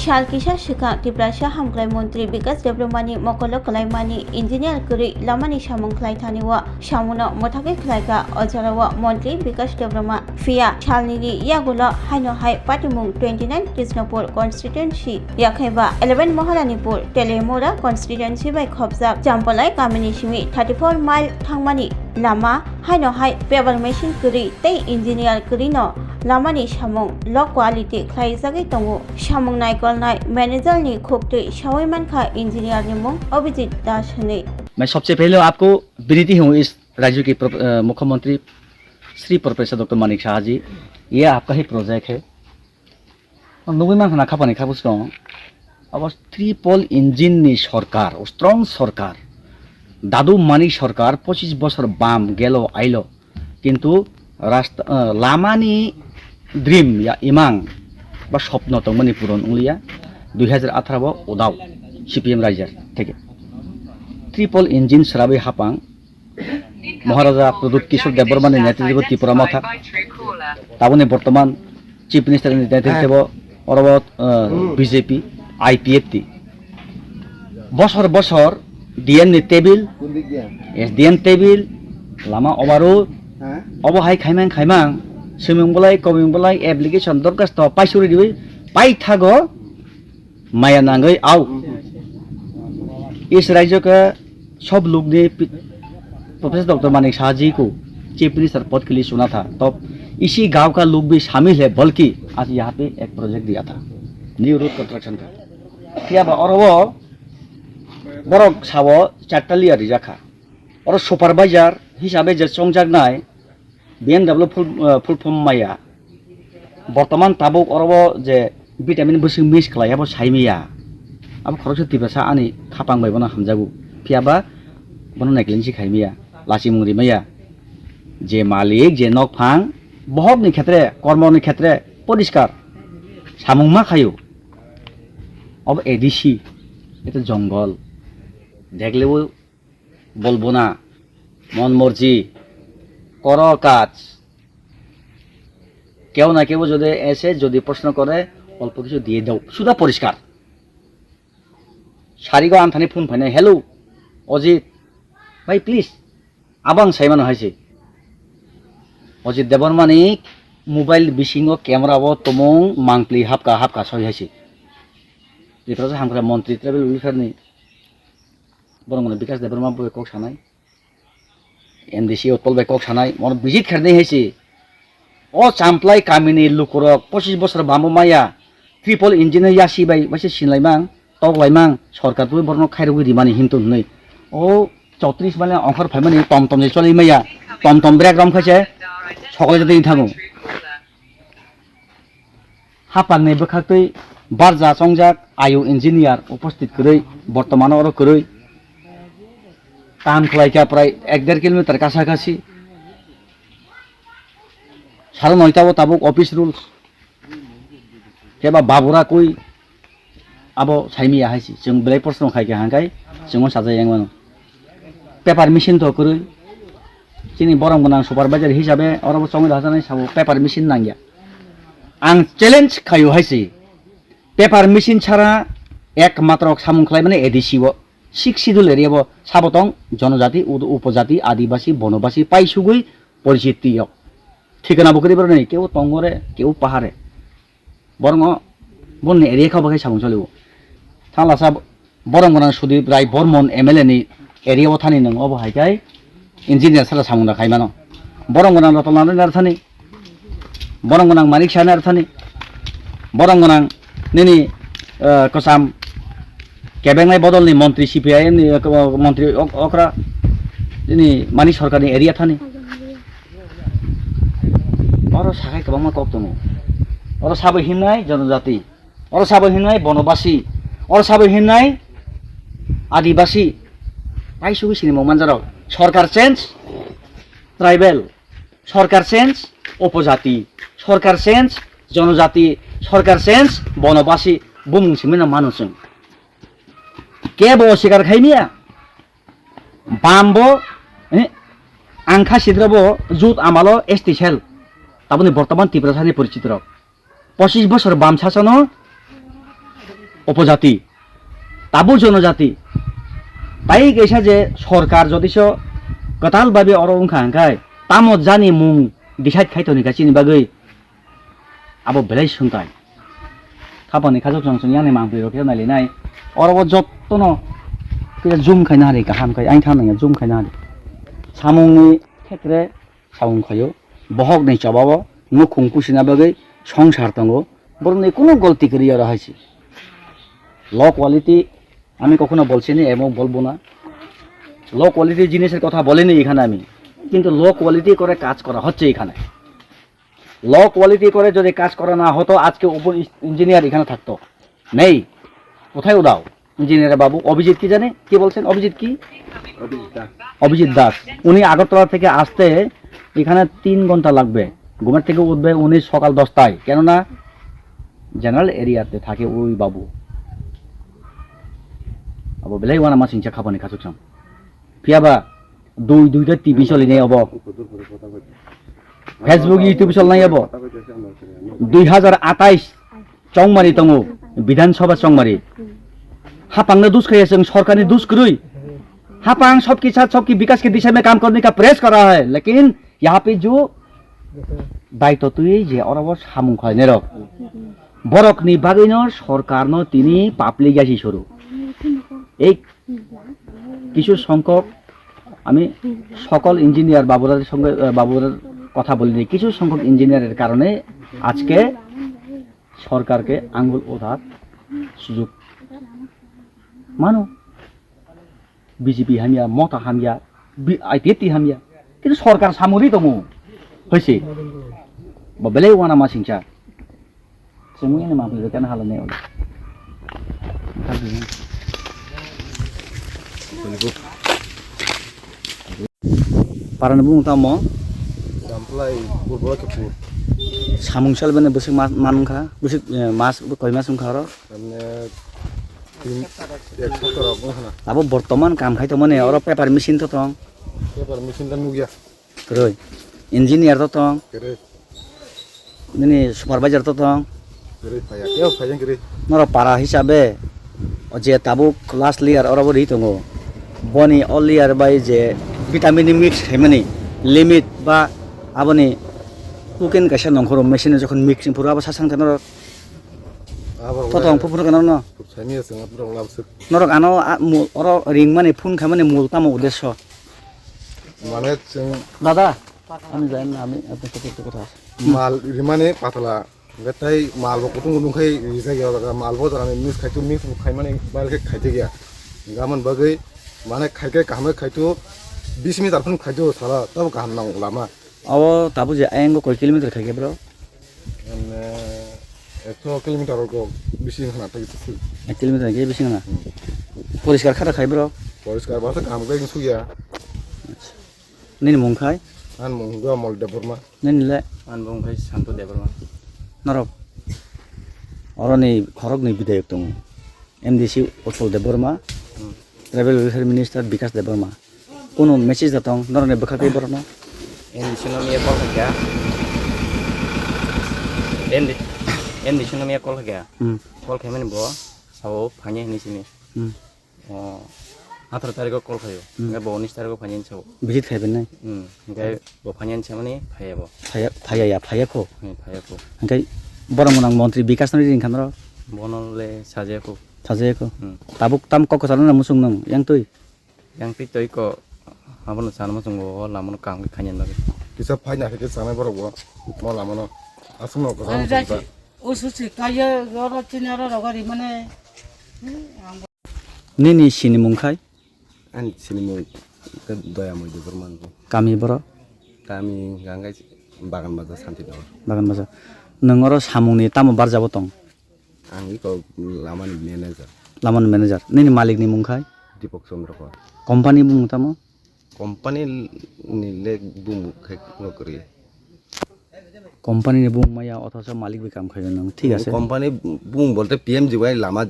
Shal Kisha Shika Tiprasha Hamklai Montri Bikas Debromani Mokolo Kalaimani Engineer Kuri Lamani Shamon Klai Taniwa Shamuno Motake Klaika Ojarawa Montri Bikas Debroma Fia Shalniri Yagula Haino Hai Patimung 29 Krishnapur Constituency Yakheba 11 Mohalanipur Telemora Constituency by Khobzak Jampalai Kaminishimi 34 Mile Thangmani Lama Haino Hai Pebble Machine Kuri Tay Engineer Kurino Lamani Shamong Low Quality Klaizagi Tongo Shamong Naikol Nai Manager Ni Khokte Shawiman Kha Engineer Nimong Obijit Dashane। मैं सबसे पहले आपको विनती हूँ इस राज्य के मुख्यमंत्री श्री प्रोफेसर डॉक्टर मानिक शाह जी, ये आपका ही प्रोजेक्ट है और नोबेमान खाना खापाने खा बुझ गए अब ट्रिपल इंजिन नि सरकार स्ट्रंग सरकार दादू मानिक सरकार 25 বছর बाम गेलो आइलो किंतु राष्ट्र लामानी ड्रीम या इमां बा स्वप्न तो मनी पूरण उलिया 2018 उदाव सीपीएम राइजर থেকে ट्रिपल इंजिन सराबे हापां महाराजा प्रदीप किशोर देबबर्मानि नेतृत्व त्रिपुरा माथा ताबने बर्तमान चीफ मिनिस्टर नेतृत्व और बीजेपी आईपीएफ ती बছর বছর ডিএন नि टेबिल एसडीएन टेबिल लामा ओबारो अबहाय खाइमां खाइमां सुमिंबलाय कमिंबलाय एप्लीकेशन दरखास्त पाइसुरि दिबै पाइथागो माया नांगै आओ इस राज्य का सब लोग ने प्रोफेसर डॉक्टर मानिक शाह जी को चीफ मिनिस्टर पद के लिए चुना था तब इसी गांव का लोग भी शामिल है बल्कि आज यहाँ पे एक प्रोजेक्ट दिया था न्यू रोड कंस्ट्रक्शन का क्या और वो बरक सावो चाटलिया रिजाखा और सुपरवाइजर हिसाबै जे संजागनाय BMW फुल फर्म माया बर्तमान ताबुक और वो जे विटामिन बुसिं मिस खालायाबो साइमिया अब खरस तिबासा आनि खापांबाय बना हामजागु फियाबा बन नायक्लिनसि खाइमिया लासि मुंगरि माया जे मालिक जे नकफां बहकनि क्षेत्रे कर्मनि क्षेत्रे परिष्कार सामुंमा खायो अब एडिसी এটা জঙ্গল দেখলেও বলবো না মন মর্জি করো কাজ কেউ না কেউ যদি এসে যদি প্রশ্ন করে অল্প কিছু দিয়ে দাও সুদা পরিষ্কার সারিগো আনথানি ফোন ফাইনে हेलो অজিত ভাই প্লিজ আবাং সাইমানো হয়েছে অজিত দেববর্মানি মোবাইল বিশিঙ্গ ক্যামেরাবো তমং মাংপ্লি হাপকা সই হয়েছে बेफोराव हामग्रा मन्त्रि ट्राइबेल वेलफेयारनि बरंगन विकास देबबर्मा बय कक सानाय एनडीसी उत्पल बय कक सानाय मन विजिट खारनाय हैसे ओ चामप्लाय कामिनि लुकुरक 25 বছর बामो माया ट्रिपल इंजिन यासि बाय बासे सिनलायमां तगलायमां सरकारबो बरन खायरगु रिमानि हिमतो नै ओ 34 माने अंखर फायमानि टमटम जे चलै माया टमटम ब्रेक रम खायसे सकले जदि थागो हापांनि बखातै बारजा संजाक आयु इंजिनियर उपस्थित करै बर्तमान और करै काम खलायका प्राय 1.5 किलोमीटर काछाकाछि 9:30 ताबुक ऑफिस रूल्स केबा बाबुरा कोई आबो साइमिया हाइसि जों बेलाय प्रश्न खायके हांगाय जों साजायंगमोन पेपार मेशिन तो करै जोंनि बरं गोनां सुपारभाइजार हिसाबै अरबो संगिदा जानाय साबो पेपार मेशिन नांगिया आं चैलेंज खायो हाइसि पेपार मेशिन छाड़ा एकमात्र सामुंखलाय माने एडिसिबो 6 शिड्यूल एरियाबो साबतं जनजाति उपजाति आदिवासी बनवासी पाइसुगुई परिचितिय ठिकाना बकरिबर नै केउ तंगरे केउ पाहारे बरंग बन एरिया खाबाय सामुं चलिबो थालासा बरंगना सुदीप राय बर्मन एमएलए नि एरियाबो थानि नों अबो हायगाय इंजिनियर साला सामुंदा खायमानो बरंगना रतनानै नारथानि बरंगना मानिक शाह नारथानि बरंगना नैनी कसाम केबेंनाय बदलनि मंत्री सीपीआईएम नि मंत्री अक्रा दिनै मानि सरकारनि एरिया थानि और साखाय गोबां कक दङ और साबो हिनाय जनजाति और साबो हिनाय बनवासी और साबो हिनाय आदिवासी पाइसुगु सिनेमा मानजाराव सरकार चेंज ट्राइबेल सरकार चेंज उपजाति सरकार चेंज जनजाति सरकार चेंज बनवासी बुमुंसिमिना मानुसों केबो सिगार खाइमिया बामबो आंखा सिद्रबो जुत आमालो एसटी सेल ताबनि बर्तमान त्रिपुरासानि परिचित रक 25 বছর বাম শাসন উপজাতি তাবু জনজাতি তাই গেছে যে সরকার যদি কতাল ভাবে অরংখা হাঙ্কায় তামত জানি মুং ডিসাইড খাইতো নিকা চিনি বাগৈ আবো বেলাই শুনতাই খাপানি খাজক সংসং ইয়ানি মাংবি রকে নালি নাই অরব যত্ন জুম খাইনা হারি গাহাম খাই আইন থাनाय জুম খাইনা हारि सामुंनि क्षेत्रे सामुं खायो बहक नै चबाबो मुखुं कुसिना बागै সংসার दंगो বরং কোনো গলতি করিয়া রাখাইছি ল কোয়ালিটি আমি কখনো বলছি না এবং বলবো না ল কোয়ালিটি জিনিসের কথা বলিনি এখানে আমি কিন্তু ল কোয়ালিটি করে কাজ করা হচ্ছে এখানে ল কোয়ালিটি করে যদি কাজ করা না হতো আজকে ওপর ইঞ্জিনিয়ার এখানে থাকতো নেই কোথায় উদাও ইঞ্জিনিয়ার বাবু অভিজিৎ কি জানে কি বলছেন অভিজিৎ কি অভিজিৎ দাস উনি আগরতলা থেকে আসতে এখানে 3 ঘন্টা লাগবে ঘুমের থেকে উঠবে উনি সকাল 10টায় কেননা জেনারেল এরিয়াতে থাকে ওই বাবু আবো বেলাই ওয়ানা মাসিংচা খাবানি খাচুকসাম ফিয়াবা দুইটা টিভি চলি নাই অব ফেসবুক ইউটিউব চল নাই অব 2028 চংমারি দङ বিধানসভা চংমারি हापांग दुष् खाइए जों सरकारनि दुष् करुई हापांग सबके साथ सबकी विकास के दिशा में काम करने का प्रयास कर रहा है लेकिन यहाँ पे जो दायित्व तुई जे और वो सामुं खाइने रक बरकनि बागैनो सरकारनो तिनी पापली गासि शुरू এই কিছু সংখ্যক আমি সকল ইঞ্জিনিয়ার বাবুরার সঙ্গে বাবুরার কথা বলিনি কিছু সংখ্যক ইঞ্জিনিয়ারের কারণে আজকে সরকারকে আঙ্গুল ওঠার সুযোগ मानो बीजेपी हामिया मता हामिया आईपीएफटी हामिया किन्तु सरकार सामरि दङ होइसे बबेले वाना मासिंचा सेमुयने माबले केन हालने ओला पारान बुं तामो सामप्लाय बुरबा केपु सामुंसाल बने बसे मानुखा बसे मास कय मास उनखारो हमने एक सप्ताह बुंखाना अब बर्तमान काम खाइ त मने और पेपर मेसिन त तंग पेपर मेसिन दा नुगिया रय इंजिनियर त तंग करे ननि सुपारभाइजार त तंग करे फाया केव फायजन करे नर पारा हिसाबे जे ताबु क्लास लियार और बरि दङ बनि अल layer by J vitamin mix হেমানি limit বা আবনি কুকিং কাইসা নংখর মেশিনে যখন মিক্সিং পুরো আবার সাসাং থানার ততং ফুফুর কেন না সাইনিয়া সঙ্গ পুরো লাবসে নরক আনো অর রিং মানে ফোন খামানে মূল তাম উদ্দেশ্য মানে দাদা আমি জানি না আমি আপনার সাথে একটু কথা মাল রিমানে পাতলা গতাই মাল বকুতুং গুদুংখাই রিজাগিয়া লাগা মাল বো জানানে মিক্স খাইতো মিক্স খাই মানে বালকে খাইতে গিয়া গাमन बागै माने खाइके कामे खाइतो 20 मिनिट आरफोन खाइतो साला तब गाहाम नांगौ लामा अब ताबु जे आयंगो कय किलोमीटर खाइके ब्रो माने 100 किलोमीटर को बेसी होना थायो 1 किलोमीटर के बेसी होना परिष्कार खादा खाइ ब्रो परिष्कार बाथ काम गय सुया निन मुंखाय आन मुंगा मल देबरमा निनले आन मुंखाय शान्त देबरमा नरक अरनि खरगनि विधायक दङ एमडीसी अचल देबरमा ट्राइबल वेलफेयर मिनिस्टर विकास देबरमा कोनो मेसेज दतং नरने बखाकै बरनो एमडीसी कॉल गया एमडीसी कॉल गया कॉल खाइमाने बो सावो फानि निसिनि 18 तारिख कॉल खायो ओमफ्राय 19 तारिख फानि सावो भिजिट खाइबेन नाय ओमफ्राय बो फानि सामाने फायाबो फायाखौ फायाखौ ओमफ्राय बरमनां मन्त्री विकास नरि रिंखानर बनले साजेको tabuk tam kok kesana musung nang yang tuh yang pitoi ko abon sana musung bo lamun kang kanyen lagi bisa फाइना के जानाय बरबो म लामनो आसुनो को उसुसि कायो गरो चिनारो रगरि माने निनि सिनि मुंखाय आन सिनेमा दया मय देबरमान kami boro kami गांगाय बागान बाजार शान्ति नगर bagan baza nongoro samungni tamo barjabo tong आं इको लामानि manager laman manager nini malik ni mungkai दीपक चंद्र को company bung tamo कंपनी नि ले बुम खाय नकरि company ni bung maya অথচ মালিক বি কাম খাইবেন নং ঠিক আছে कंपनी बुम बोलते पीएमजीवाई लामा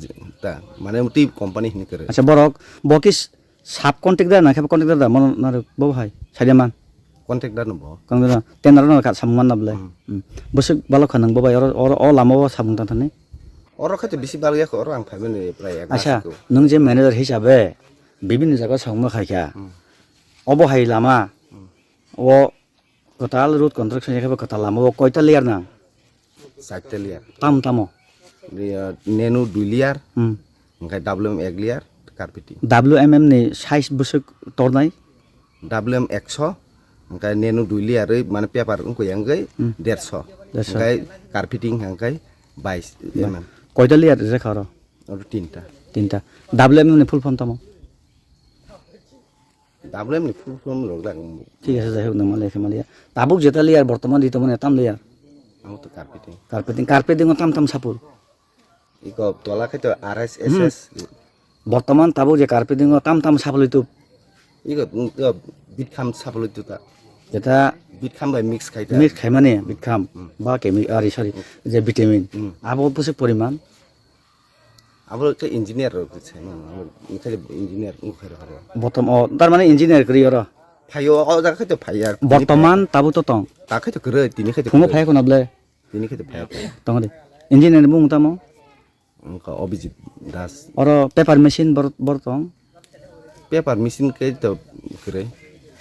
ता माने उति कंपनी हिनि करे আচ্ছা বরক বকিস সাব কন্ট্রাক্টর না খাবে কন্ট্রাক্টর দা মন না বো ভাই সাইদামান कॉन्ट्रैक्टर न भो কন্ট্রাক্টর টেন্ডার না কা সামমান না বলে বসে ভালো খানং বো ভাই অর অ লামাবো সাবুন তানে अर खायथ बेसि बालगैयाखौ अर आं फाइमाने प्राय एक আচ্ছা मासखौ नों जे मेनेजार हिसाबै বিভিন্ন জায়গায় সংমা খাইখা অবহাই লামা ও কতাল রুট কন্ট্রাকশন হিসাবে কতাল লামা ও কয়টা লেয়ার না 4 लियार তাম তামো नेनु 2 लियार ओमफ्राय WM 1 लियार कार्पेटिं WMM नि साइज बुसुक तरनाय WM 100 ओमफ्राय नेनु 2 लियार माने पेपार उनखौ यांगै 150 ओमफ्राय कार्पेटिं हांखाय 22 mm কয়টা লেয়ার রেখা আর और तीनटा তিনটা WMM नि ফুল ফর্ম তামো WM नि फुल फर्म लगला ঠিক আছে যাই হোক না মালে মালিয়া তাবুক যেটা লেয়ার বর্তমান দিতে মানে তাম লেয়ার आं तो कार्पेटिं কার্পেটিং তাম তাম সাপুর इको तोला खायथ RS SS বর্তমান তাবুক যে কার্পেটিং তাম তাম সাপুল তো इको बिट खाम सापलुतुता যেটা बिट खाम बाय मिक्स खायथ মিক্স খাই মানে বিখাম বা কেমি আরে সরি যে ভিটামিন আবো বুসে পরিমাণ अब के इंजिनियर छैन निखाय इंजिनियर उखैर हरो বর্তমান তার মানে ইঞ্জিনিয়ার করি আর फायो अ जा खायथ फायार বর্তমান তাবু তো তং ता खायथ गरे तिनि खायथ फुङाव फाया कोनाब्ले तिनि खायथ फाया তং দে ইঞ্জিনিয়ার বুং তামো उनका अभिजित दास আর পেপার মেশিন বর্তং पेपार मेसिन के तो गरे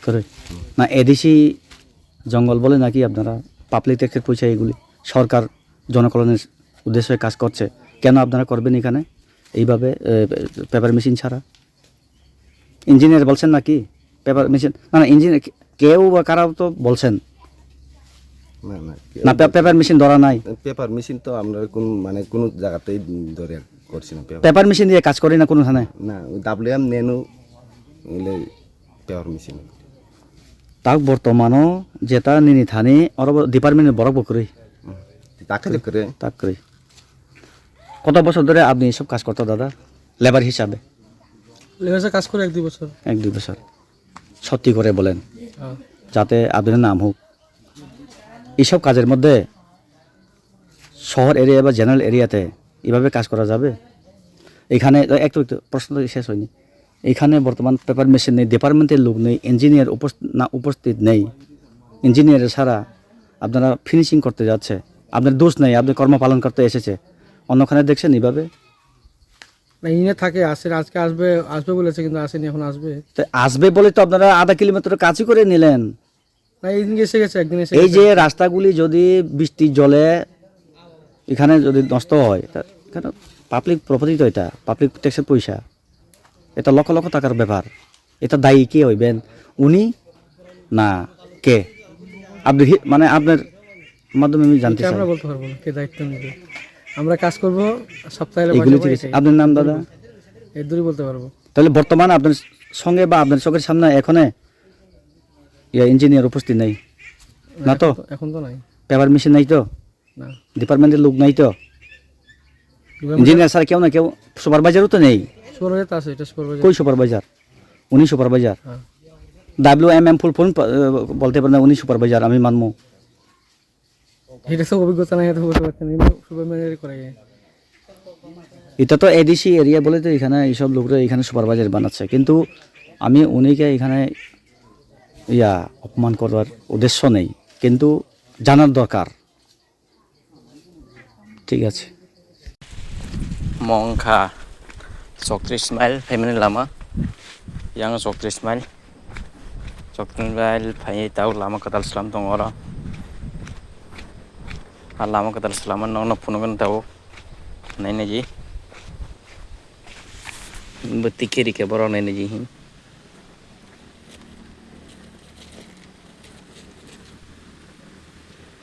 করে না এডিসি জঙ্গল বলে নাকি আপনারা পাবলিক ট্যাক্সের পয়সা এগুলি সরকার জনকল্যাণের উদ্দেশ্যে কাজ করছে কেন আপনারা করবেন এখানে এইভাবে পেপার মেশিন ছাড়া ইঞ্জিনিয়ার বলছেন নাকি পেপার মেশিন না ইঞ্জিনিয়ার কেউ বা কারাও তো বলছেন ना ना না পেপার মেশিন ধরা নাই पेपार मेसिन तो আমরা কোন মানে কোন জায়গাতেই ধরে করছি না পেপার পেপার মেশিন দিয়ে কাজ করি না কোনো থানায় না WM নেনু এলে পেপার মেশিন তাক বর্তমানও যেটা নিনি থানি আর ডিপার্টমেন্টের বড় বকরি তা খায়থ গরে তাক করি কত বছর ধরে আপনি এসব কাজ করতে দাদা লেবার হিসাবে লেবাসে কাজ করে 1-2 বছর 1-2 বছর সত্যি করে বলেন হ্যাঁ যাতে আপনার নাম হোক এইসব কাজের মধ্যে শহর এরিয়া বা জেনারেল এরিয়াতে এভাবে কাজ করা যাবে এখানে একটু প্রশ্ন শেষ হয়নি এখানে বর্তমান পেপার মেশিন নেই ডিপার্টমেন্টের লোক নেই ইঞ্জিনিয়ার উপস্থিত নেই ইঞ্জিনিয়ারের ছাড়া আপনারা ফিনিশিং করতে যাচ্ছে আপনার দোষ নেই আপনি কর্ম পালন করতে এসেছে অন্যখানে দেখছেন এইভাবে না ইঞ্জিনিয়ার থাকে আসে আজকে আসবে বলেছে কিন্তু আসেনি এখন আসবে তো আসবে বলে তো আপনারা আধা কিলোমিটার কাজই করে নিলেন না একদিন এসে গেছে একদিন এসে এই যে রাস্তাগুলি যদি বৃষ্টির জলে এখানে যদি নষ্ট হয় এখানে পাবলিক প্রপার্টি তো এটা পাবলিক ট্যাক্সের পয়সা এটা লক্ষ লক্ষ টাকার ব্যাপার এটা দায়ী কে হইবেন উনি না কে আপনি মানে আপনার মাধ্যমে আমি জানতে চাই আমরা বলতে পারবো না কে দায়িত্ব নেবে আমরা কাজ করব সপ্তাহে এগুলি ঠিক আছে আপনার নাম দাদা এর দূরই বলতে পারবো তাহলে বর্তমান আপনার সঙ্গে বা আপনার চোখের সামনে এখনে ইঞ্জিনিয়ার উপস্থিত নেই না তো এখন তো নাই পেপার মেশিন নাই তো না ডিপার্টমেন্টের লোক নাই তো ইঞ্জিনিয়ার স্যার কেউ না কেউ সুপারভাইজারও তো নেই সুপারভাইজার আছে এটা সুপারভাইজার কই সুপারভাইজার উনি সুপারভাইজার হ্যাঁ WMM ফুল ফোন বলতে পারেন না উনি সুপারভাইজার আমি মানবো এটা তো অভিজ্ঞতা নাই এত বলতে পারছেন কিন্তু সুপারভাইজার করে এটা তো এডিসি এরিয়া বলে তো এখানে এইসব লোকরা এখানে সুপারভাইজার বানাচ্ছে কিন্তু আমি উনিকে এখানে অপমান করার উদ্দেশ্য নেই কিন্তু জানার দরকার ঠিক আছে Mongkha 34 mile family lama yang 34 mile phai tau lama katal salam tong ora lama katal salam no punugan tau nai ne ji bati kiri ke boro nai ne ji hin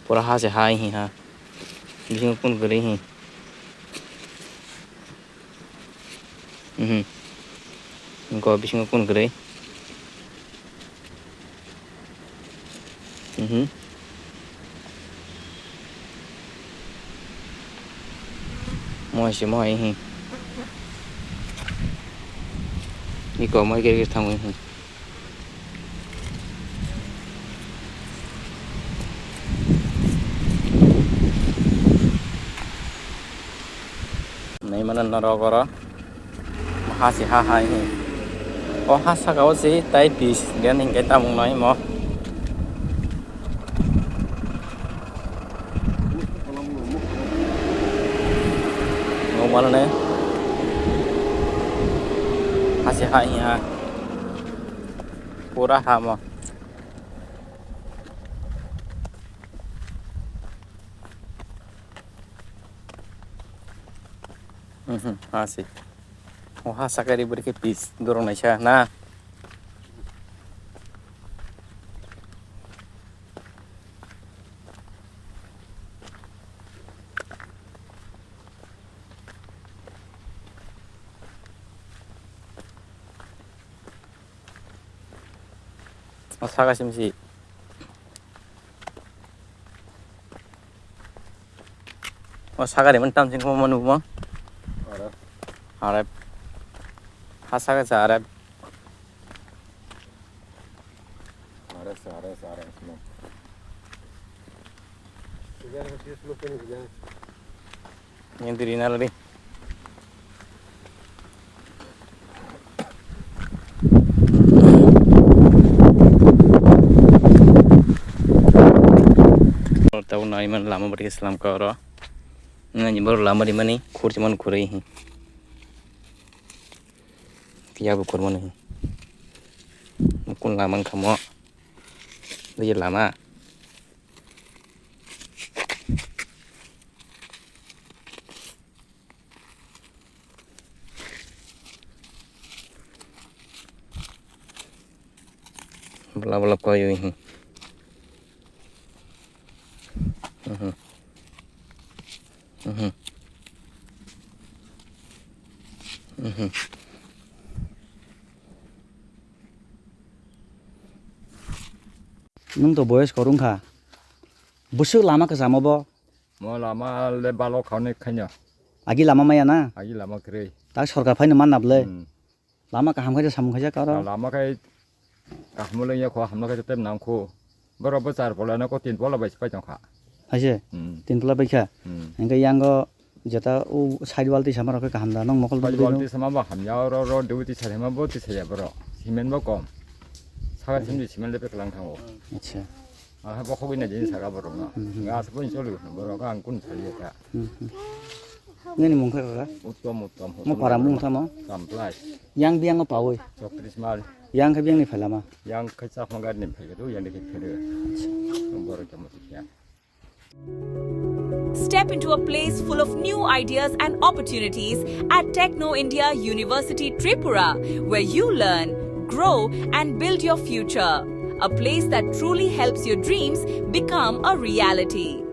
pura ha se hai hi ha bising pun gari hi Engkau bising pun gede. Moi sih moi ini. Ini kau moi kira-kira tamu ini. Này mana narokora. Hasi ha hai hi o hasa gao si tai bis lian hình cái tao nói mo से हा यहाँ पूरा हम हाँ से वहाँ सकरी बड़ी के पीस दूर नहीं छा ना 사가심시 사가리면 땀진 거만 누구만 알아 하사가 자 알아 알았어. yang diri nalari tahu na iman lama beri Islam kau ro, ngan baru lama di mana? Kur cuman kurai hi, tiap kur mana hi, mukun lama kamu, dia lama. Belap kau yo hi. nung to boys korung kha busuk lama ke sama bo mo lama le balo khane khanya agi lama maya na agi lama kre tak sarkar phai man nable lama ka ham kha sam kha ja ka ro lama kai kahmule ya kho hamna kai tem nam kho borobo char bola na ko tin bola bai pai jong kha haise tin pula bai kha engka yang go jata u side wall ti samar ka ham da nong mokol pai du wal ti sama ba ham ya ro du ti sare ma bo ti saya bro simen bo kom saga simji simen le pe klang thang o acha a ha bo kho bin je saga bro na nga sa bon cholu bro ka ang kun sari ka ngeni mong kha ka uttom mo para mong tha mo tam plai yang biang ngo pawoi chokris mal yang kha biang ni phalama yang khai cha phang ga nim phai ga du yang de ke phede bro ka mo ti ya Step into a place full of new ideas and opportunities at Techno India University Tripura, where you learn, grow and build your future. A place that truly helps your dreams become a reality.